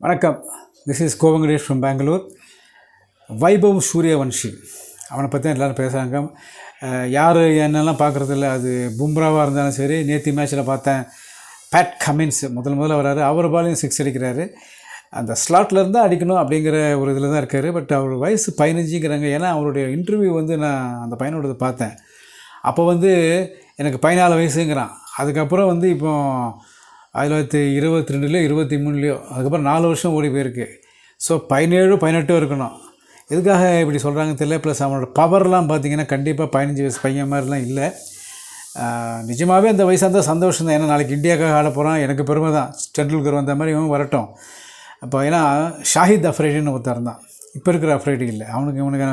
வணக்கம். This is Govenkatesh from Bengaluru. Vaibhav Suryavanshi அவனை பற்றி எல்லோரும் பேசுகிறாங்க. யார் என்னெல்லாம் பார்க்குறதில்ல. அது பும்ராவாக இருந்தாலும் சரி. நேற்று மேட்ச்சில் பார்த்தேன் பேட் கமின்ஸ் முதல்ல வராரு. அவர் பாலையும் 6 அடிக்கிறாரு. அந்த ஸ்லாட்லேருந்து அடிக்கணும் அப்படிங்கிற ஒரு இதில் தான் இருக்கார். பட் அவர் வயசு 15ங்கிறாங்க. ஏன்னா அவருடைய இன்டர்வியூ நான் அந்த பையனோடது பார்த்தேன். அப்போ எனக்கு 14 வயசுங்கிறான். அதுக்கப்புறம் இப்போ 1922 23 அதுக்கப்புறம் 4 வருஷம் ஓடி போயிருக்கு. ஸோ 17 18 இருக்கணும். எதுக்காக இப்படி சொல்கிறாங்க தெரியல. ப்ளஸ் அவனோட பவர்லாம் பார்த்திங்கன்னா கண்டிப்பாக 15 வயசு பையன் மாதிரிலாம் இல்லை. நிஜமாகவே அந்த வயசாக இருந்தால் சந்தோஷம் தான். ஏன்னா நாளைக்கு இந்தியாவுக்காக ஆட போகிறான். எனக்கு பெருமை தான். டெண்டுல்கர் வந்த மாதிரி இவன் வரட்டும். அப்போ ஏன்னா ஷாஹித் அஃப்ரைடின்னு ஒருத்தர் தான். இப்போ இருக்கிற அஃப்ரைடி இல்லை. இவனுக்கு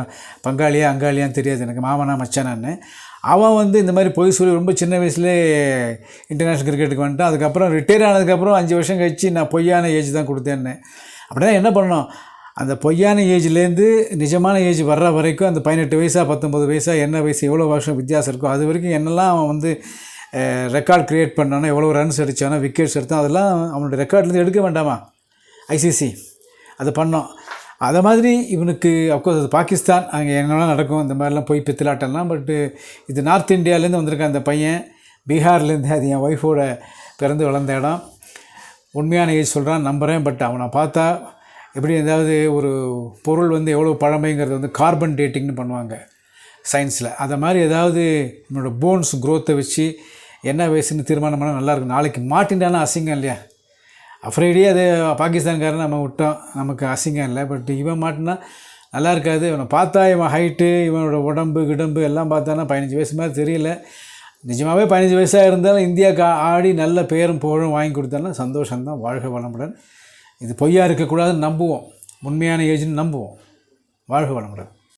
பங்காளியா அங்காளியான்னு தெரியாது. எனக்கு மாமனா மச்சானான்னு. அவன் இந்த மாதிரி பொய் சொல்லி ரொம்ப சின்ன வயசுலேயே இன்டர்நேஷ்னல் கிரிக்கெட்டுக்கு வந்துட்டான். அதுக்கப்புறம் ரிட்டையர் ஆனதுக்கப்புறம் 5 வருஷம் கழிச்சு நான் பொய்யான ஏஜ் தான் கொடுத்தேன்னு. அப்படின்னா என்ன பண்ணோம், அந்த பொய்யான ஏஜ்லேருந்து நிஜமான ஏஜ் வர்ற வரைக்கும் அந்த 18 வயசா 19 வயசா என்ன வயசு எவ்வளோ வருஷம் வித்தியாசம் இருக்கோ அது வரைக்கும் என்னெல்லாம் அவன் ரெக்கார்ட் க்ரியேட் பண்ணானோ, எவ்வளோ ரன்ஸ் அடித்தானோ, விக்கெட்ஸ் எடுத்தான், அதெல்லாம் அவனோட ரெக்கார்ட்லேருந்து எடுக்க வேண்டாமா ஐசிசி? அது பண்ணோம். அதை மாதிரி இவனுக்கு அஃப்கோர்ஸ் அது பாகிஸ்தான், அங்கே என்னெல்லாம் நடக்கும் இந்த மாதிரிலாம் போய் பித்தலாட்டம்லாம். பட்டு இது நார்த் இந்தியாவிலேருந்து வந்திருக்கான் அந்த பையன். பீகார்லேருந்து. அது என் ஒய்ஃபோட பிறந்து வளர்ந்த இடம். உண்மையான ஏஜ் சொல்கிறான், நம்புகிறேன். பட் அவனை பார்த்தா எப்படி ஏதாவது ஒரு பொருள் எவ்வளோ பழமைங்கிறது கார்பன் டேட்டிங்னு பண்ணுவாங்க சயின்ஸில். அதை மாதிரி ஏதாவது என்னோடய போன்ஸ் க்ரோத்தை வச்சு என்ன வயசுன்னு தீர்மானம் பண்ணால் நல்லாயிருக்கும். நாளைக்கு மாட்டின்டானா அசிங்கம் இல்லையா? அஃப்ரைடே அது பாகிஸ்தான்காரன் நம்ம விட்டோம், நமக்கு அசிங்கம் இல்லை. பட் இவன் மாட்டினா நல்லா இருக்காது. இவனை பார்த்தா இவன் ஹைட்டு, இவனோட உடம்பு கிடம்பு எல்லாம் பார்த்தானா 15 வயசு மாதிரி தெரியல. நிஜமாகவே 15 வயசாக இருந்தாலும் இந்தியாவுக்கு ஆடி நல்ல பேரும் புகழும் வாங்கி கொடுத்தாலும் சந்தோஷம்தான். வாழ்க வளமுடன். இது பொய்யா இருக்கக்கூடாதுன்னு நம்புவோம். உண்மையான ஏஜ்னு நம்புவோம். வாழ்க வளமுடன்.